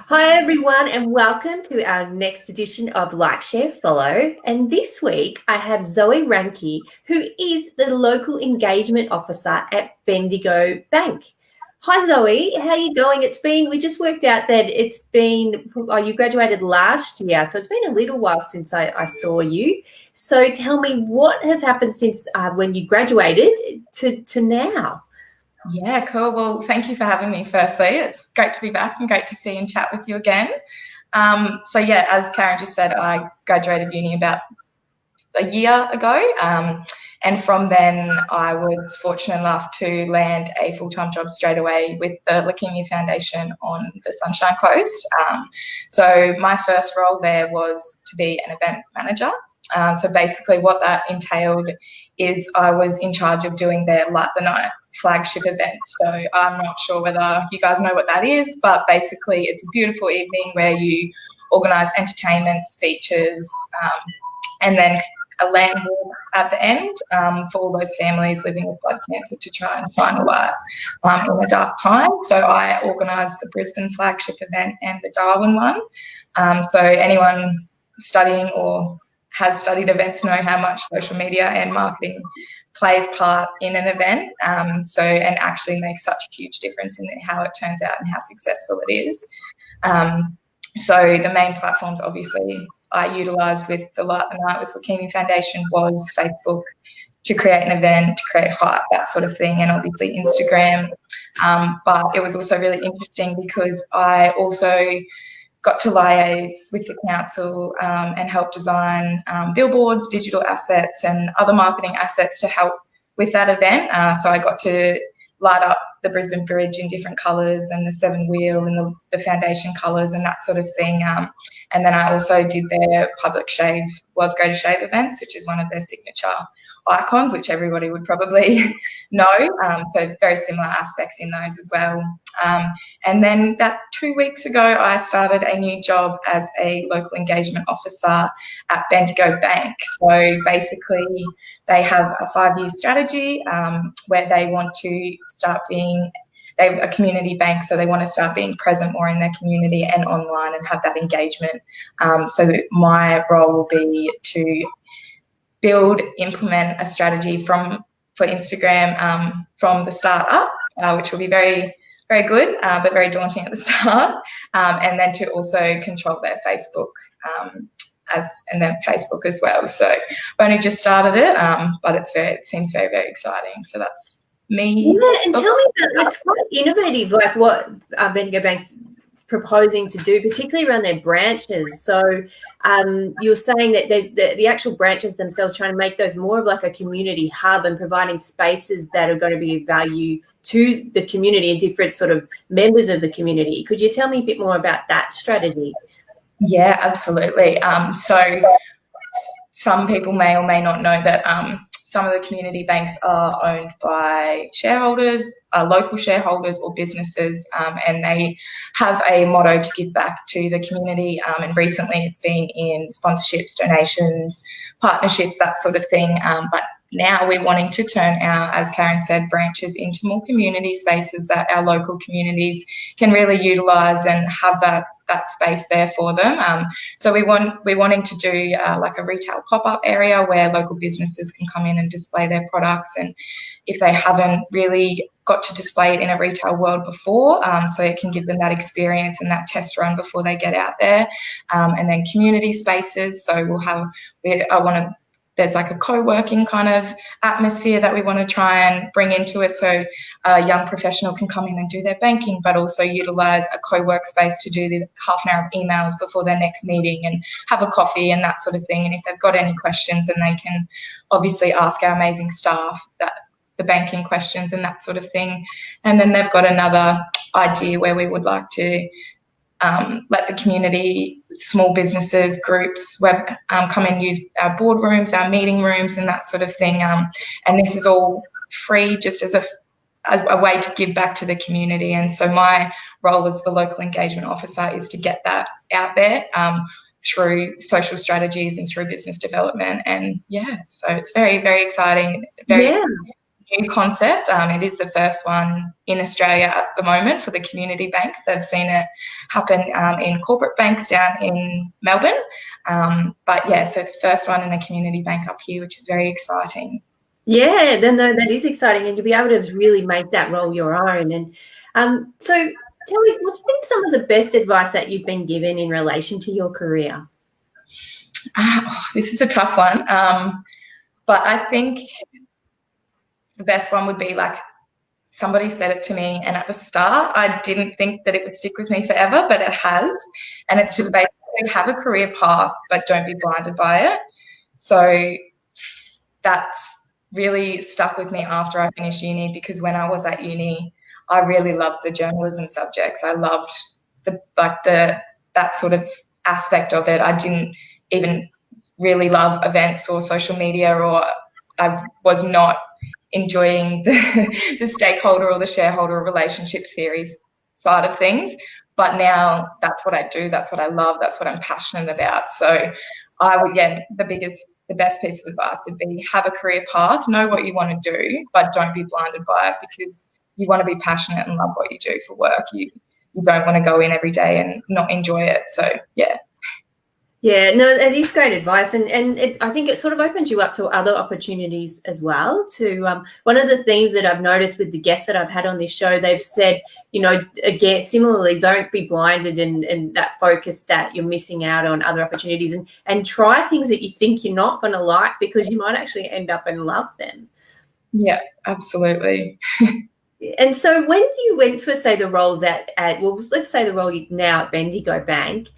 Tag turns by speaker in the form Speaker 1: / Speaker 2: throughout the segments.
Speaker 1: Hi everyone and welcome to our next edition of Like, Share, Follow. And this week I have Zoe Reinke, who is the Local Engagement Officer at Bendigo Bank. Hi Zoe, how are you going? We just worked out that you graduated last year, so it's been a little while since I saw you. So tell me, what has happened since when you graduated to now?
Speaker 2: Yeah, cool. Well, thank you for having me firstly. It's great to be back and great to see and chat with you again. As Karen just said, I graduated uni about a year ago. And from then I was fortunate enough to land a full-time job straight away with the Leukemia Foundation on the Sunshine Coast. So my first role there was to be an event manager. So basically what that entailed is I was in charge of doing their Light the Night flagship event. So I'm not sure whether you guys know what that is, but basically it's a beautiful evening where you organise entertainment, speeches, and then a land walk at the end for all those families living with blood cancer to try and find a light in a dark time. So I organised the Brisbane flagship event and the Darwin one. So anyone studying or has studied events know how much social media and marketing plays part in an event, and actually makes such a huge difference in how it turns out and how successful it is. So the main platforms obviously I utilised with the Light the Night with Leukemia Foundation was Facebook to create an event, to create hype, that sort of thing, and obviously Instagram. But it was also really interesting because I also got to liaise with the council and help design billboards, digital assets and other marketing assets to help with that event. So I got to light up the Brisbane Bridge in different colours and the Seven Wheel and the foundation colours and that sort of thing. And then I also did their public shave, World's Greatest Shave events, which is one of their signature icons, which everybody would probably know. So very similar aspects in those as well. And then about 2 weeks ago, I started a new job as a local engagement officer at Bendigo Bank. So basically they have a 5-year strategy where they want to start being a community bank, so they want to start being present more in their community and online and have that engagement. So my role will be to build, implement a strategy for Instagram from the start up, which will be very, very good, but very daunting at the start. And then to also control their Facebook and then Facebook as well. So I've only just started it, but it seems very, very exciting. So that's me.
Speaker 1: Yeah, and tell me about, it's quite innovative, like what Bendigo Bank's proposing to do, particularly around their branches. So you're saying that the actual branches themselves trying to make those more of like a community hub and providing spaces that are going to be of value to the community and different sort of members of the community. Could you tell me a bit more about that strategy?
Speaker 2: Yeah, absolutely. So some people may or may not know that some of the community banks are owned by shareholders, local shareholders or businesses, and they have a motto to give back to the community. And recently it's been in sponsorships, donations, partnerships, that sort of thing. But now we're wanting to turn our, as Karen said, branches into more community spaces that our local communities can really utilise and have that space there for them. So we're wanting to do like a retail pop-up area where local businesses can come in and display their products, and if they haven't really got to display it in a retail world before, so it can give them that experience and that test run before they get out there. And then community spaces, so there's like a co-working kind of atmosphere that we want to try and bring into it, so a young professional can come in and do their banking, but also utilise a co-work space to do the half an hour of emails before their next meeting and have a coffee and that sort of thing. And if they've got any questions, then they can obviously ask our amazing staff the banking questions and that sort of thing. And then they've got another idea where we would like to let the community, small businesses, groups, come and use our boardrooms, our meeting rooms and that sort of thing. And this is all free, just as a way to give back to the community. And so my role as the local engagement officer is to get that out there through social strategies and through business development. And yeah, so it's very, very exciting. new concept. It is the first one in Australia at the moment for the community banks. They've seen it happen in corporate banks down in Melbourne. But yeah, so the first one in the community bank up here, which is very exciting.
Speaker 1: Yeah, then that is exciting, and to be able to really make that role your own. And so tell me, what's been some of the best advice that you've been given in relation to your career?
Speaker 2: This is a tough one. But I think the best one would be like, somebody said it to me, and at the start I didn't think that it would stick with me forever, but it has. And it's just basically, have a career path, but don't be blinded by it. So that's really stuck with me after I finished uni, because when I was at uni, I really loved the journalism subjects. I loved that sort of aspect of it. I didn't even really love events or social media, or I was not enjoying the stakeholder or the shareholder relationship theories side of things. But now that's what I do. That's what I love. That's what I'm passionate about. So I would, the best piece of advice would be, have a career path, know what you want to do, but don't be blinded by it, because you want to be passionate and love what you do for work. You don't want to go in every day and not enjoy it. So yeah.
Speaker 1: Yeah, no, it is great advice, and I think it sort of opens you up to other opportunities as well. One of the themes that I've noticed with the guests that I've had on this show, they've said, again, similarly, don't be blinded and that focus that you're missing out on other opportunities, and try things that you think you're not going to like, because you might actually end up and love them.
Speaker 2: Yeah, absolutely.
Speaker 1: And so when you went for, say, the roles let's say the role now at Bendigo Bank,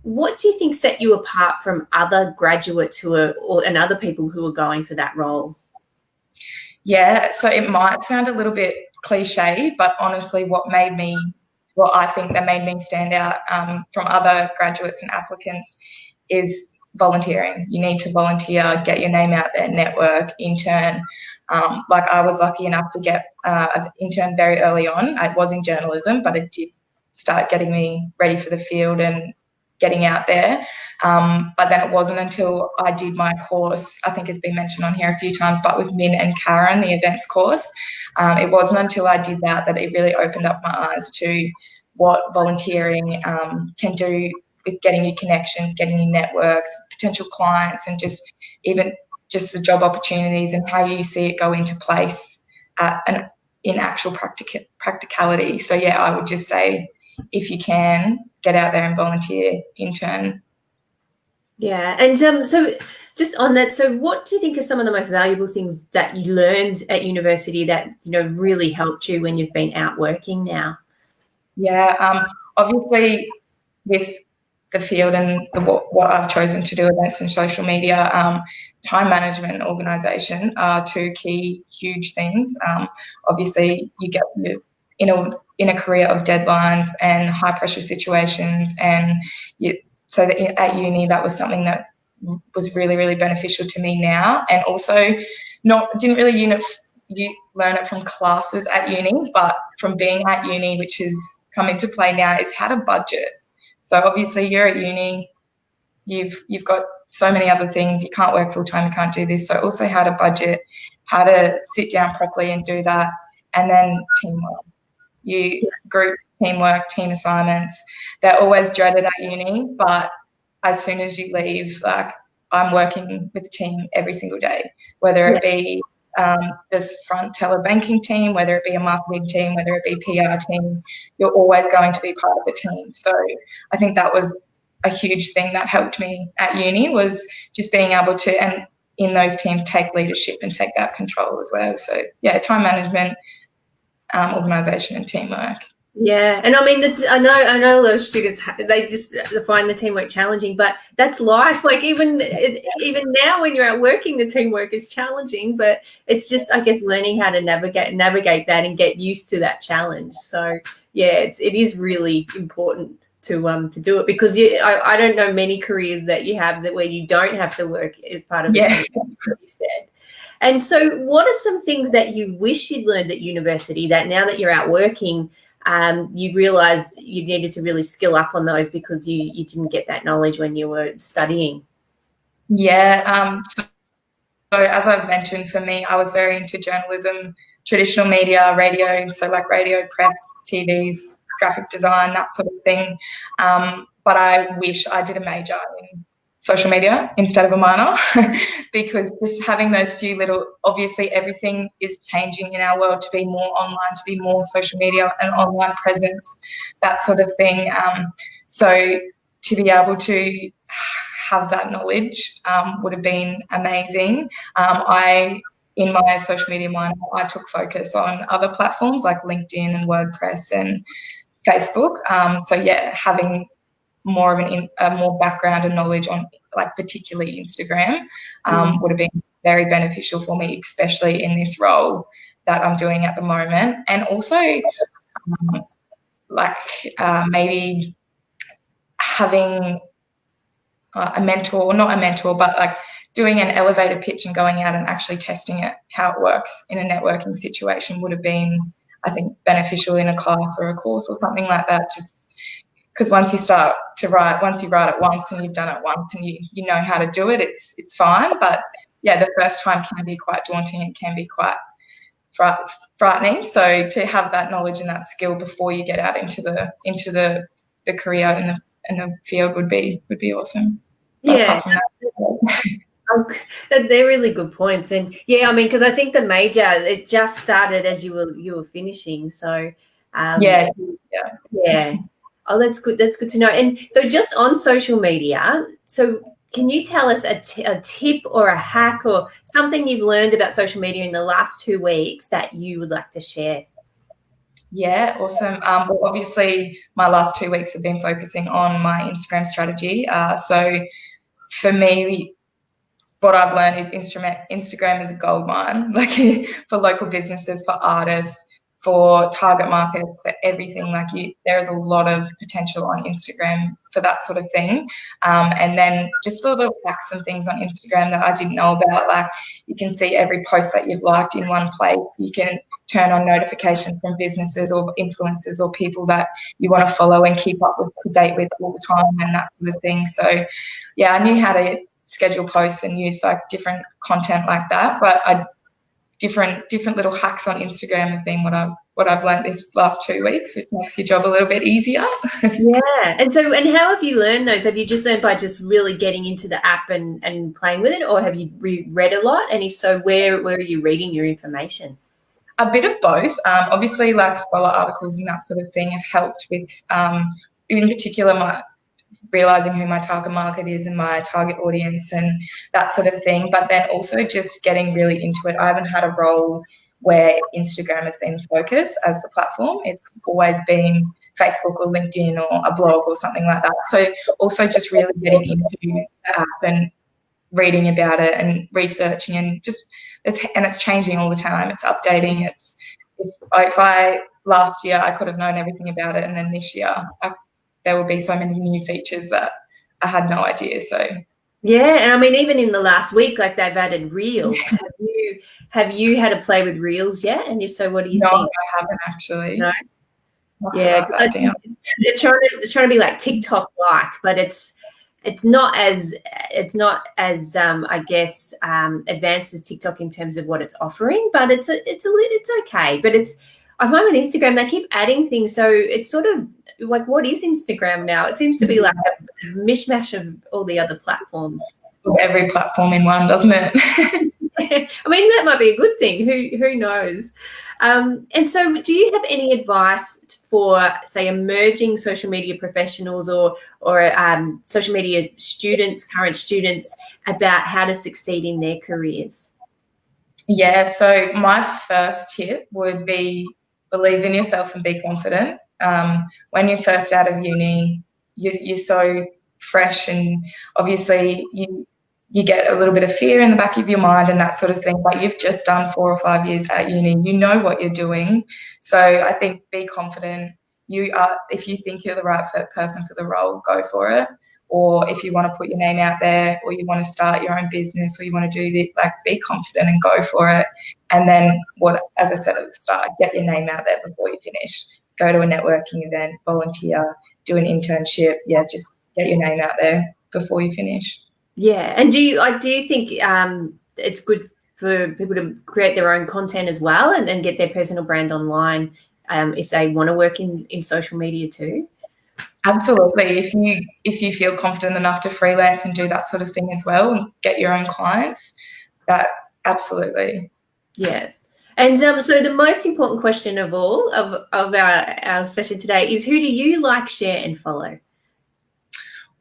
Speaker 1: what do you think set you apart from other graduates and other people who are going for that role?
Speaker 2: Yeah, so it might sound a little bit cliche, but honestly, what I think that made me stand out from other graduates and applicants is volunteering. You need to volunteer, get your name out there, network, intern. Like I was lucky enough to get an intern very early on. I was in journalism, but it did start getting me ready for the field and getting out there. But then it wasn't until I did my course, I think it's been mentioned on here a few times, but with Min and Karen, the events course, it wasn't until I did that it really opened up my eyes to what volunteering can do with getting you connections, getting you networks, potential clients, and just the job opportunities and how you see it go into place in actual practicality. So yeah, I would just say, if you can, get out there and volunteer, intern.
Speaker 1: Yeah, and so just on that, so what do you think are some of the most valuable things that you learned at university that really helped you when you've been out working now?
Speaker 2: Yeah, obviously with the field and what I've chosen to do, events and social media, time management and organisation are two key huge things. Obviously, you get in a career of deadlines and high pressure situations, and so that at uni that was something that was really, really beneficial to me now, and also didn't really learn it from classes at uni, but from being at uni, which has come into play now, is how to budget. So obviously you're at uni, you've got so many other things, you can't work full time, you can't do this. So also how to budget, how to sit down properly and do that, and then teamwork. Group teamwork, team assignments, they're always dreaded at uni, but as soon as you leave, like, I'm working with a team every single day, whether it be this front teller banking team, whether it be a marketing team, whether it be PR team, you're always going to be part of the team. So I think that was a huge thing that helped me at uni, was just being able to, and in those teams, take leadership and take that control as well. So yeah, time management, organisation and teamwork.
Speaker 1: Yeah, and I mean, I know a lot of students, they just find the teamwork challenging, but that's life. Like even now, when you're out working, the teamwork is challenging, but it's just, I guess, learning how to navigate that and get used to that challenge. So yeah, it is really important to do it, because I don't know many careers that you have where you don't have to work as part of the team, as you said. And so, what are some things that you wish you'd learned at university that now that you're out working, you realised you needed to really skill up on those because you didn't get that knowledge when you were studying?
Speaker 2: Yeah, so So as I've mentioned, for me, I was very into journalism, traditional media, radio, so like radio, press, TVs, graphic design, that sort of thing. But I wish I did a major in social media instead of a minor because just having those few little, obviously everything is changing in our world to be more online, to be more social media and online presence, that sort of thing. So to be able to have that knowledge would have been amazing. In my social media minor, I took focus on other platforms like LinkedIn and WordPress and Facebook. So yeah, having more of more background and knowledge on like particularly Instagram would have been very beneficial for me, especially in this role that I'm doing at the moment. And also maybe having a mentor, or not a mentor, but like doing an elevator pitch and going out and actually testing it, how it works in a networking situation would have been, I think, beneficial in a class or a course or something like that. Just because once you start to write, once you write it once and you've done it once and you know how to do it, it's fine. But yeah, the first time can be quite daunting. It can be quite frightening. So to have that knowledge and that skill before you get out into the career in the field would be awesome.
Speaker 1: Yeah. They're really good points. And yeah, I mean, because I think the major, it just started as you were finishing. So
Speaker 2: yeah.
Speaker 1: Oh, that's good. That's good to know. And so just on social media, so can you tell us a tip or a hack or something you've learned about social media in the last 2 weeks that you would like to share?
Speaker 2: Yeah, awesome. Well, obviously, my last 2 weeks have been focusing on my Instagram strategy. So for me, what I've learned is Instagram is a gold mine, like for local businesses, for artists, for target markets, for everything. There is a lot of potential on Instagram for that sort of thing. And then just the little facts and things on Instagram that I didn't know about, like you can see every post that you've liked in one place. You can turn on notifications from businesses or influencers or people that you want to follow and keep up to date with all the time and that sort of thing. So yeah, I knew how to schedule posts and use like different content like that, but different little hacks on Instagram have been what I've learned this last 2 weeks, which makes your job a little bit easier.
Speaker 1: Yeah. And how have you learned those? Have you just learned by just really getting into the app and playing with it, or have you read a lot? And if so, where are you reading your information?
Speaker 2: A bit of both. Obviously, like scholar articles and that sort of thing have helped with, in particular, realizing who my target market is and my target audience and that sort of thing. But then also just getting really into it. I haven't had a role where Instagram has been focus as the platform. It's always been Facebook or LinkedIn or a blog or something like that. So also just really getting into the app and reading about it and researching and it's changing all the time. It's updating. If last year I could have known everything about it, and then this year there will be so many new features that I had no idea. So
Speaker 1: yeah, and I mean, even in the last week, like they've added reels. Have you had a play with reels yet? And if so, what do you think?
Speaker 2: No, I haven't actually.
Speaker 1: No. Yeah, it's trying to be like TikTok like, but it's not as I guess advanced as TikTok in terms of what it's offering, but it's okay. But I find with Instagram they keep adding things, so it's sort of like, what is Instagram now? It seems to be like a mishmash of all the other platforms.
Speaker 2: Every platform in one, doesn't it?
Speaker 1: I mean, that might be a good thing. Who knows? And so, do you have any advice for, say, emerging social media professionals or social media students, current students, about how to succeed in their careers?
Speaker 2: Yeah. So my first tip would be believe in yourself and be confident. When you're first out of uni, you're so fresh, and obviously you get a little bit of fear in the back of your mind and that sort of thing, but you've just done 4 or 5 years at uni. You know what you're doing. So I think be confident. If you think you're the right person for the role, go for it. Or if you want to put your name out there, or you want to start your own business, or you want to do this, like, be confident and go for it. And then as I said at the start, get your name out there before you finish. Go to a networking event, volunteer, do an internship. Yeah, just get your name out there before you finish.
Speaker 1: Yeah, and do you think it's good for people to create their own content as well and get their personal brand online if they want to work in social media too.
Speaker 2: Absolutely. If you feel confident enough to freelance and do that sort of thing as well and get your own clients, that absolutely.
Speaker 1: Yeah. And so the most important question of all of our session today is, who do you like, share and follow?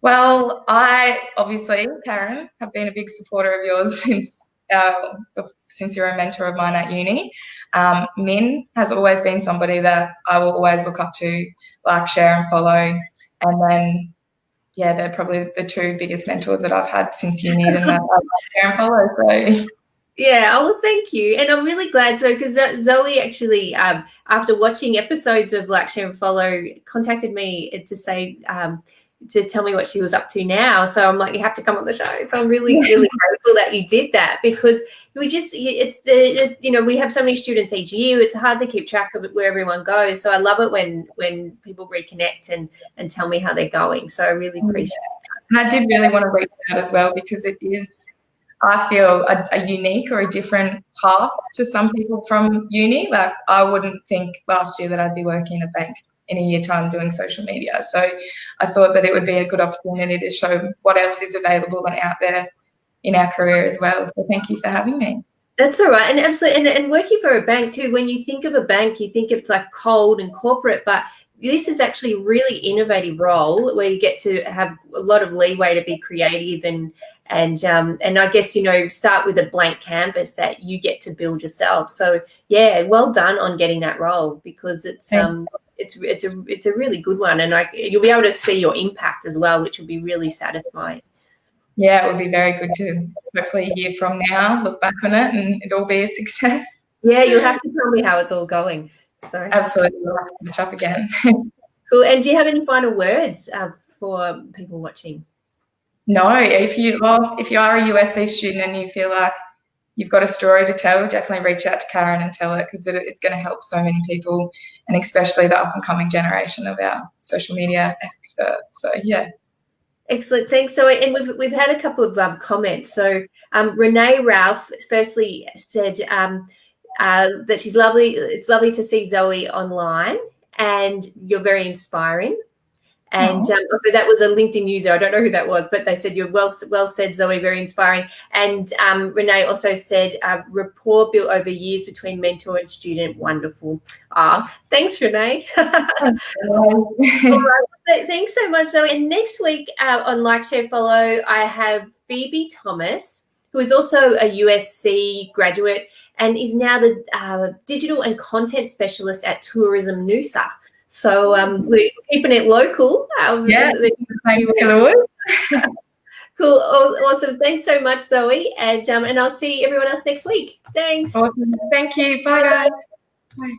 Speaker 2: Well, I obviously, Karen, have been a big supporter of yours since you're a mentor of mine at uni. Min has always been somebody that I will always look up to, like, share and follow. And then, yeah, they're probably the two biggest mentors that I've had since uni, and that I like, share and follow. So.
Speaker 1: Yeah, oh, well, thank you. And I'm really glad, so because Zoe actually, after watching episodes of Like, Share and Follow, contacted me to say, to tell me what she was up to now. So I'm like, you have to come on the show. So I'm really, really grateful that you did that, because we just, we have so many students each year. It's hard to keep track of where everyone goes. So I love it when people reconnect and tell me how they're going. So I really appreciate it.
Speaker 2: And I did really want to reach out as well, because it is, I feel, a unique or a different path to some people from uni. Like, I wouldn't think last year that I'd be working in a bank in a year time doing social media. So I thought that it would be a good opportunity to show what else is available and out there in our career as well. So thank you for having me.
Speaker 1: That's all right. And absolutely, and working for a bank too, when you think of a bank, you think it's like cold and corporate, but this is actually a really innovative role where you get to have a lot of leeway to be creative and I guess, start with a blank canvas that you get to build yourself. So yeah, well done on getting that role, because it's a really good one, and you'll be able to see your impact as well, which will be really satisfying.
Speaker 2: Yeah, it would be very good to hopefully a year from now look back on it and it'll be a success.
Speaker 1: Yeah, you'll have to tell me how it's all going. So
Speaker 2: absolutely, we'll have to catch up again.
Speaker 1: Cool. And do you have any final words for people watching?
Speaker 2: No, if you are a USC student and you feel like you've got a story to tell, definitely reach out to Karen and tell it, because it's going to help so many people, and especially the up-and-coming generation of our social media experts. So, yeah. Excellent.
Speaker 1: Thanks. So, and we've had a couple of comments. So, Renee Ralph firstly said that it's lovely to see Zoe online, and you're very inspiring. And so that was a LinkedIn user. I don't know who that was, but they said, you're well said, Zoe, very inspiring. And Renee also said, rapport built over years between mentor and student, wonderful. Thanks, Renee. All right. Thanks so much, Zoe. And next week on Like, Share, Follow, I have Phoebe Thomas, who is also a USC graduate and is now the digital and content specialist at Tourism Noosa. So we're keeping it local.
Speaker 2: Yeah, thank you.
Speaker 1: Cool, awesome. Thanks so much, Zoe, and I'll see everyone else next week. Thanks.
Speaker 2: Awesome. Thank you. Bye, guys. Bye.